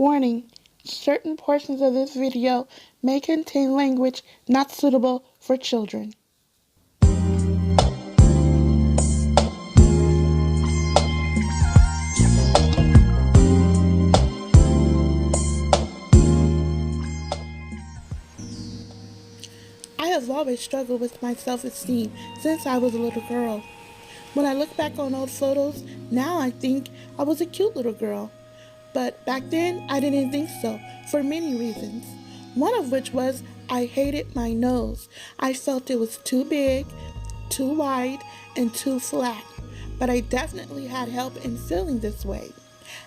Warning: certain portions of this video may contain language not suitable for children. I have always struggled with my self-esteem since I was a little girl. When I look back on old photos, now I think I was a cute little girl. But back then, I didn't think so, for many reasons. One of which was I hated my nose. I felt it was too big, too wide, and too flat. But I definitely had help in feeling this way.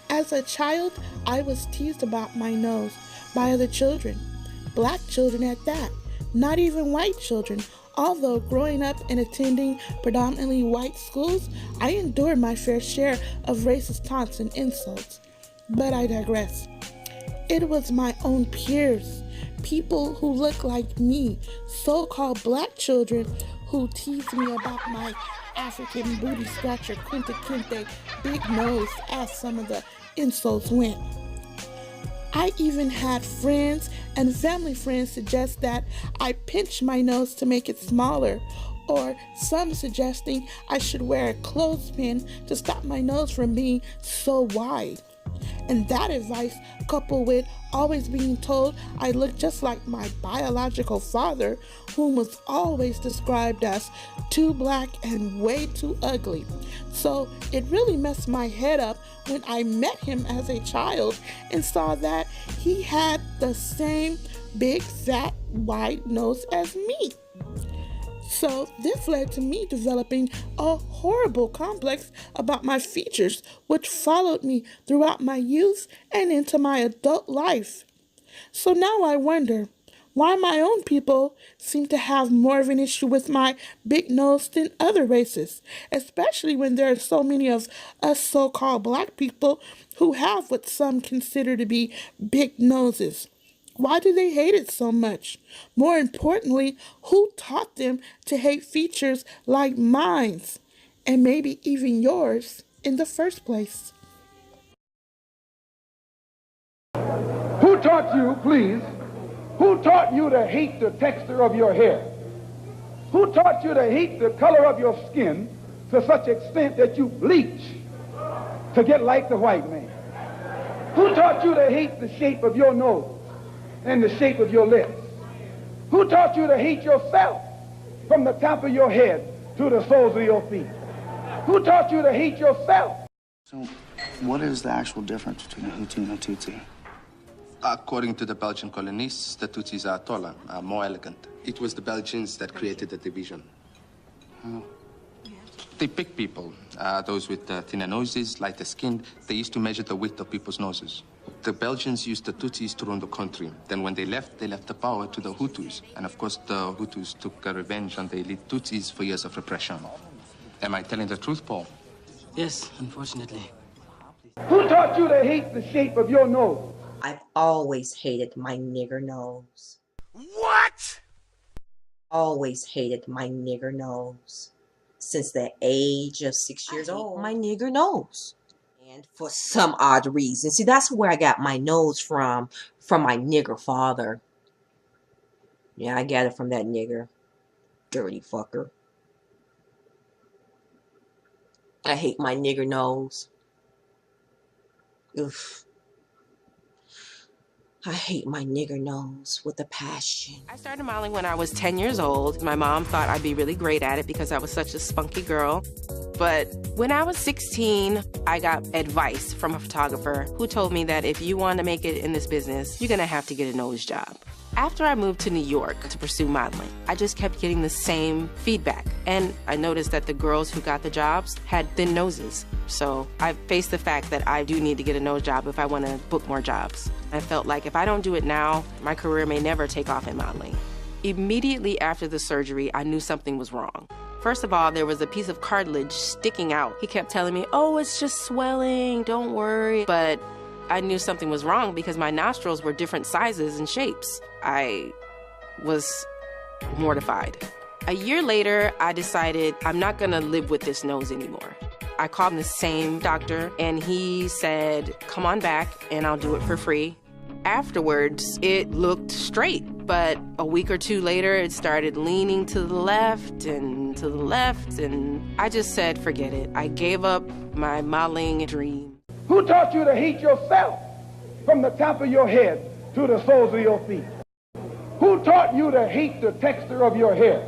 As a child, I was teased about my nose by other children, black children at that, not even white children. Although growing up and attending predominantly white schools, I endured my fair share of racist taunts and insults. But I digress. It was my own peers, people who look like me, so-called black children, who teased me about my African booty scratcher, quinte quinte, big nose, as some of the insults went. I even had friends and family friends suggest that I pinch my nose to make it smaller, or some suggesting I should wear a clothespin to stop my nose from being so wide. And that advice, coupled with always being told I looked just like my biological father, whom was always described as too black and way too ugly. So it really messed my head up when I met him as a child and saw that he had the same big, fat, wide nose as me. So this led to me developing a horrible complex about my features, which followed me throughout my youth and into my adult life. So now I wonder why my own people seem to have more of an issue with my big nose than other races, especially when there are so many of us so-called black people who have what some consider to be big noses. Why do they hate it so much? More importantly, who taught them to hate features like mine, and maybe even yours, in the first place? Who taught you, please, who taught you to hate the texture of your hair? Who taught you to hate the color of your skin to such extent that you bleach to get like the white man? Who taught you to hate the shape of your nose and the shape of your lips? Who taught you to hate yourself from the top of your head to the soles of your feet? Who taught you to hate yourself? So what is the actual difference between a Hutu and a Tutsi? According to the Belgian colonists, the Tutsis are taller, more elegant. It was the Belgians that created the division. Oh. They picked people, those with thinner noses, lighter skin. They used to measure the width of people's noses. The Belgians used the Tutsis to run the country. Then when they left the power to the Hutus. And of course, the Hutus took revenge on the elite Tutsis for years of repression. Am I telling the truth, Paul? Yes, unfortunately. Who taught you to hate the shape of your nose? I've always hated my nigger nose. What? Always hated my nigger nose. Since the age of 6 years old, my nigger nose. And for some odd reason, see, that's where I got my nose from my nigger father. Yeah, I got it from that nigger. Dirty fucker. I hate my nigger nose. Oof. I hate my nigger nose with a passion. I started modeling when I was 10 years old. My mom thought I'd be really great at it because I was such a spunky girl. But when I was 16, I got advice from a photographer who told me that if you want to make it in this business, you're gonna have to get a nose job. After I moved to New York to pursue modeling, I just kept getting the same feedback. And I noticed that the girls who got the jobs had thin noses. So I faced the fact that I do need to get a nose job if I want to book more jobs. I felt like if I don't do it now, my career may never take off in modeling. Immediately after the surgery, I knew something was wrong. First of all, there was a piece of cartilage sticking out. He kept telling me, oh, it's just swelling, don't worry. But I knew something was wrong because my nostrils were different sizes and shapes. I was mortified. A year later, I decided I'm not gonna live with this nose anymore. I called the same doctor, and he said, come on back, and I'll do it for free. Afterwards, it looked straight, but a week or two later, it started leaning to the left, and I just said, forget it. I gave up my modeling dream. Who taught you to hate yourself from the top of your head to the soles of your feet? Who taught you to hate the texture of your hair?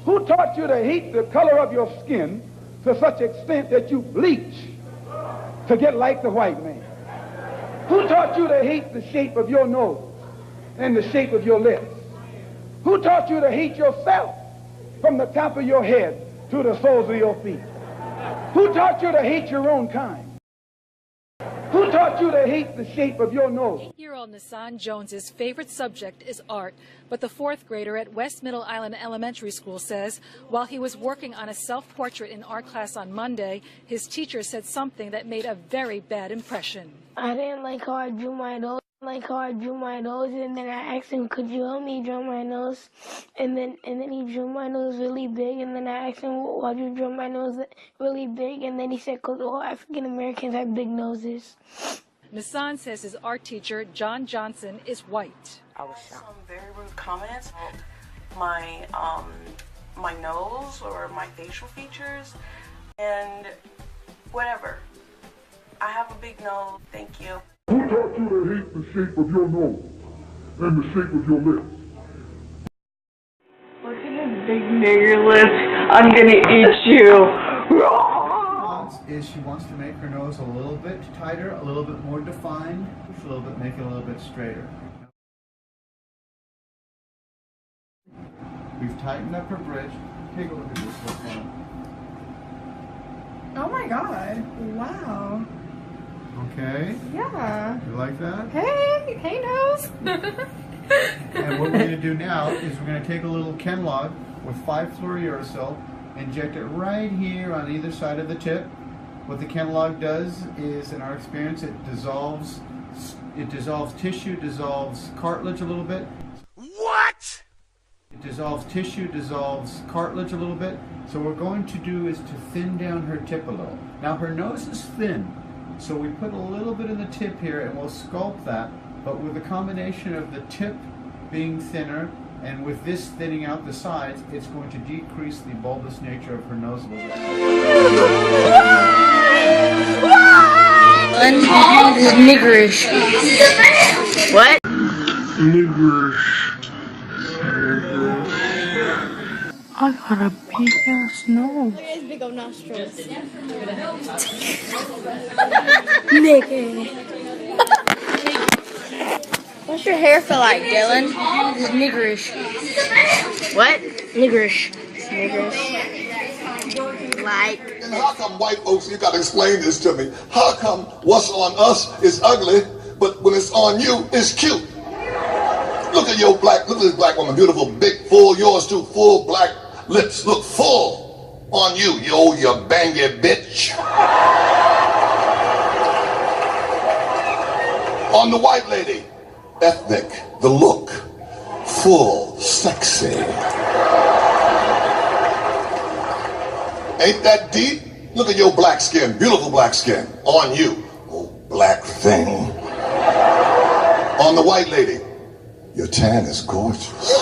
Who taught you to hate the color of your skin to such extent that you bleach to get like the white man? Who taught you to hate the shape of your nose and the shape of your lips? Who taught you to hate yourself from the top of your head to the soles of your feet? Who taught you to hate your own kind? Who taught you to hate the shape of your nose? 8-year-old Nassan Jones's favorite subject is art, but the fourth grader at West Middle Island Elementary School says while he was working on a self-portrait in art class on Monday, his teacher said something that made a very bad impression. I didn't like how I drew my nose. And then I asked him, could you help me draw my nose? And then he drew my nose really big, and then I asked him, why'd you draw my nose really big? And then he said, because all African Americans have big noses. Nassan says his art teacher, John Johnson, is white. I was shocked. Some very rude comments about my nose or my facial features, and whatever. I have a big nose, thank you. Who taught you to hate the shape of your nose and the shape of your lips? Look at his big nigger lips. I'm gonna eat you. Is she wants to make her nose a little bit tighter, a little bit more defined, a little bit, make it a little bit straighter. We've tightened up her bridge. Take a look at this one. Oh my God! Wow. Okay. Yeah. You like that? Hey nose. And what we're going to do now is we're going to take a little Ken log with 5-fluorouracil, inject it right here on either side of the tip. What the Ken log does is, in our experience, it dissolves tissue, dissolves cartilage a little bit. What? It dissolves tissue, dissolves cartilage a little bit. So what we're going to do is to thin down her tip a little. Now her nose is thin, so we put a little bit in the tip here and we'll sculpt that, but with the combination of the tip being thinner and with this thinning out the sides, it's going to decrease the bulbous nature of her nose a little bit. Niggerish. What? I got a big ass nose. Look at his big old nostrils. Nigger. What's your hair feel like, Dylan? It's niggerish. What? Niggerish. Niggerish. Like. And how come white folks, you gotta explain this to me. How come what's on us is ugly, but when it's on you, it's cute? Look at look at this black woman, beautiful, big, full, yours too, full black lips, look full on you, you bangy bitch. On the white lady, ethnic, the look, full, sexy. Ain't that deep? Look at your black skin, beautiful black skin, on you, oh black thing. On the white lady, your tan is gorgeous.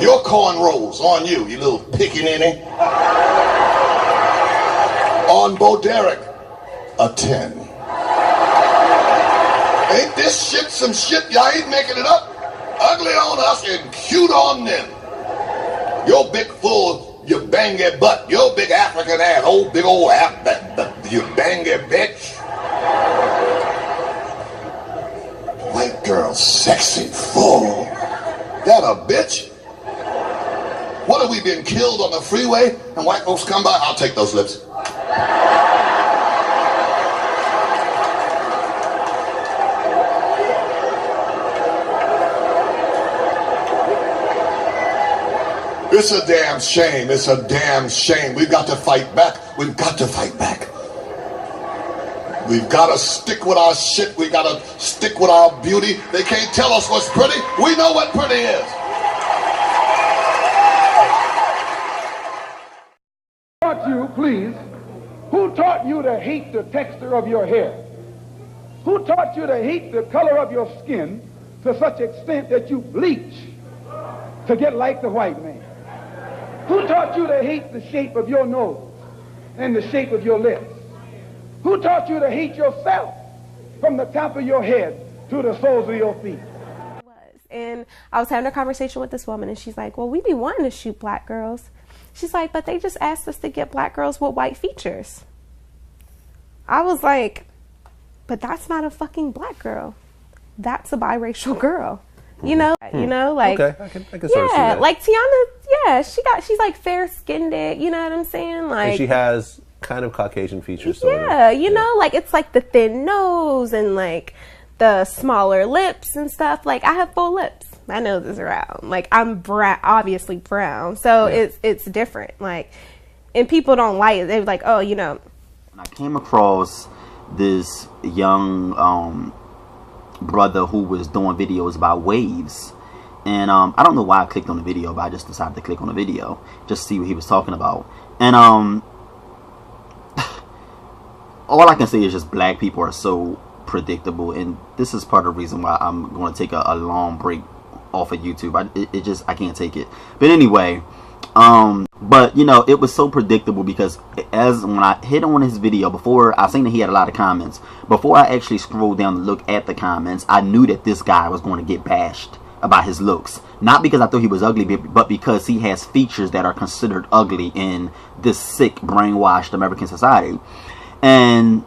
Your cornrows on you, you little pickaninny. On Bo Derek, a 10. Ain't this shit some shit? Y'all ain't making it up. Ugly on us and cute on them. Your big full, you bangy butt, your big African ass, old big old you bangy bitch. White girl, sexy, full. That a bitch? What have we been killed on the freeway? And white folks come by, I'll take those lips. It's a damn shame. It's a damn shame. We've got to fight back. We've got to fight back. We've got to stick with our shit. We've got to stick with our beauty. They can't tell us what's pretty. We know what pretty is. please, who taught you to hate the texture of your hair? Who taught you to hate the color of your skin to such extent that you bleach to get like the white man? Who taught you to hate the shape of your nose and the shape of your lips? Who taught you to hate yourself from the top of your head to the soles of your feet? And I was having a conversation with this woman, and she's like, well, we be wanting to shoot black girls. She's like, but they just asked us to get black girls with white features. I was like, but that's not a fucking black girl. That's a biracial girl. You know, like, okay, I can sort of see that. Like Tiana, yeah, she's like fair skinned, you know what I'm saying? Like, and she has kind of Caucasian features. Yeah, you know, like it's like the thin nose and like the smaller lips and stuff. Like I have full lips. My nose is round. Like I'm brown, obviously brown. So it's different. Like, and people don't like it. They're like, oh, you know. I came across this young brother who was doing videos about waves, and I don't know why I clicked on the video, but I just decided to click on the video just to see what he was talking about. And all I can say is just black people are so predictable, and this is part of the reason why I'm going to take a long break off of YouTube. I can't take it. But anyway, but you know, it was so predictable because when I hit on his video, before I seen that he had a lot of comments, before I actually scrolled down to look at the comments, I knew that this guy was going to get bashed about his looks. Not because I thought he was ugly, but because he has features that are considered ugly in this sick, brainwashed American society. And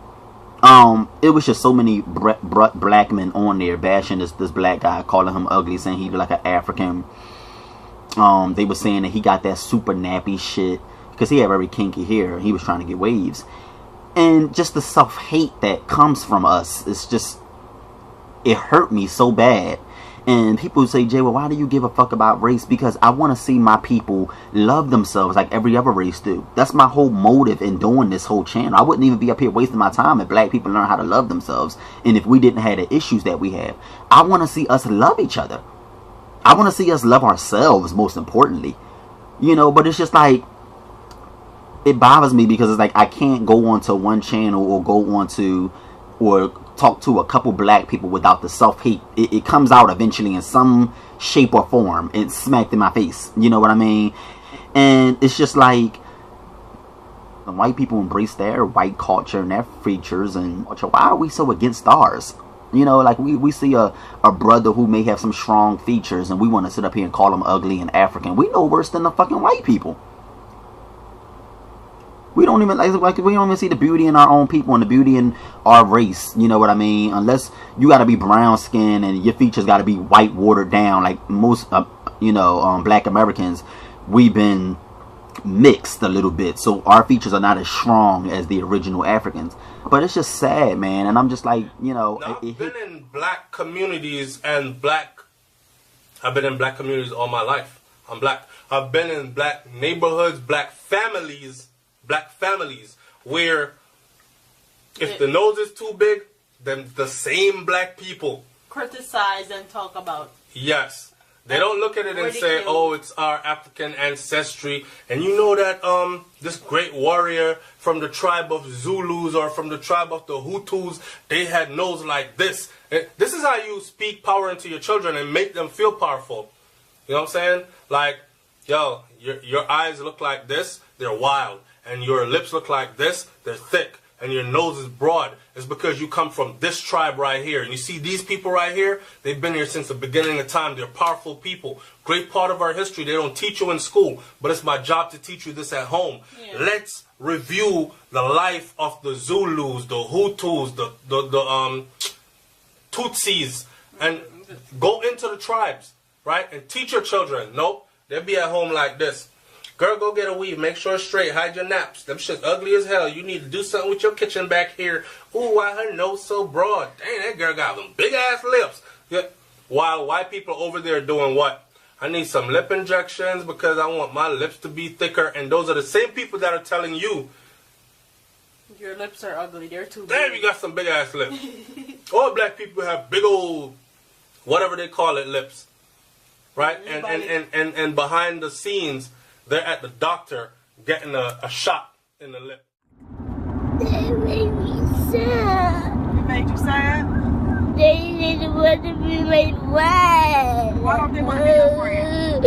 it was just so many black men on there bashing this black guy, calling him ugly, saying he looked like an African. They were saying that he got that super nappy shit because he had very kinky hair. He was trying to get waves. And just the self-hate that comes from us, it's just, it hurt me so bad. And people say, Jay, well, why do you give a fuck about race? Because I want to see my people love themselves like every other race do. That's my whole motive in doing this whole channel. I wouldn't even be up here wasting my time if black people learn how to love themselves. And if we didn't have the issues that we have. I want to see us love each other. I want to see us love ourselves, most importantly. You know, but it's just like, it bothers me because it's like I can't go onto one channel or go onto or talk to a couple black people without the self-hate. It comes out eventually in some shape or form. It's smacked in my face. You know what I mean? And it's just like, the white people embrace their white culture and their features, and why are we so against ours? You know, like we see a brother who may have some strong features and we want to sit up here and call him ugly and African. We know worse than the fucking white people. We don't even like we don't even see the beauty in our own people and the beauty in our race. You know what I mean? Unless you got to be brown skin and your features got to be white watered down, like most black Americans, we've been mixed a little bit, so our features are not as strong as the original Africans. But it's just sad, man. And I'm just like, you know, I've been in black communities and I've been in black communities all my life. I'm black. I've been in black neighborhoods, black families where if the nose is too big, then the same black people criticize and talk about. Yes. They don't look at it and say, oh, it's our African ancestry. And you know that this great warrior from the tribe of Zulus or from the tribe of the Hutus, they had nose like this. This is how you speak power into your children and make them feel powerful. You know what I'm saying? Like, yo, your eyes look like this, they're wild. And your lips look like this, they're thick. And your nose is broad. It's because you come from this tribe right here. And you see these people right here, they've been here since the beginning of time. They're powerful people. Great part of our history. They don't teach you in school, but it's my job to teach you this at home. Yeah. Let's review the life of the Zulus, the Hutus, the Tutsis, and go into the tribes, right? And teach your children. Nope, they'll be at home like this. Girl, go get a weave. Make sure it's straight. Hide your naps. Them shit's ugly as hell. You need to do something with your kitchen back here. Ooh, why her nose so broad? Dang, that girl got them big-ass lips. Yeah. While white people over there doing what? I need some lip injections because I want my lips to be thicker. And those are the same people that are telling you, your lips are ugly. They're too big. Damn, you got some big-ass lips. All black people have big old, whatever they call it, lips. Right? And behind the scenes, they're at the doctor getting a shot in the lip. They made me sad. It made you sad? They didn't want to be my friend. Why don't they want to be your friend?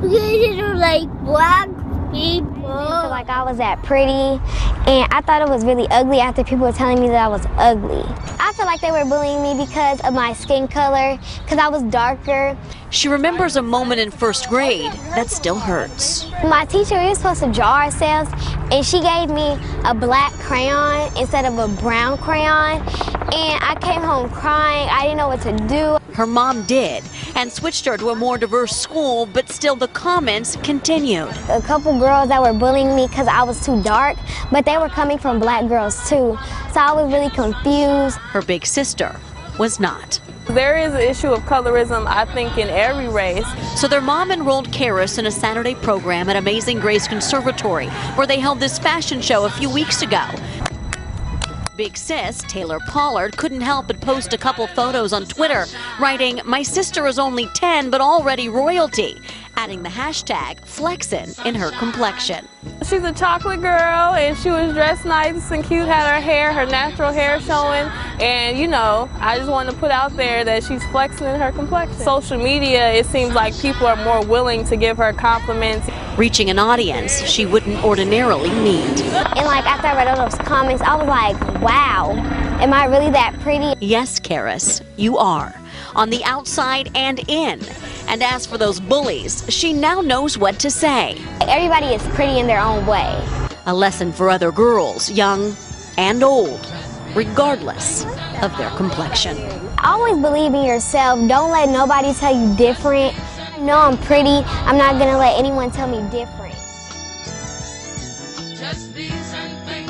Because they don't like black people. I feel like I was that pretty, and I thought it was really ugly after people were telling me that I was ugly. I feel like they were bullying me because of my skin color, because I was darker. She remembers a moment in first grade that still hurts. My teacher, we were supposed to draw ourselves, and she gave me a black crayon instead of a brown crayon, and I came home crying. I didn't know what to do. Her mom did, and switched her to a more diverse school, but still the comments continued. A couple girls that were bullying me because I was too dark, but they were coming from black girls too, so I was really confused. Her big sister was not. There is an issue of colorism, I think, in every race. So their mom enrolled Karis in a Saturday program at Amazing Grace Conservatory, where they held this fashion show a few weeks ago. Big sis, Taylor Pollard, couldn't help but post a couple photos on Twitter, writing, "My sister is only 10, but already royalty," adding the hashtag flexin' in her complexion. She's a chocolate girl, and she was dressed nice and cute, had her hair, her natural hair showing, and you know, I just wanted to put out there that she's flexing in her complexion. Social media, it seems like people are more willing to give her compliments. Reaching an audience she wouldn't ordinarily meet. And like after I read all those comments, I was like, wow, am I really that pretty? Yes, Karis, you are. On the outside and in. And as for those bullies, she now knows what to say. Everybody is pretty in their own way. A lesson for other girls, young and old, regardless of their complexion. Always believe in yourself. Don't let nobody tell you different. I know I'm pretty. I'm not going to let anyone tell me different. Just decent things.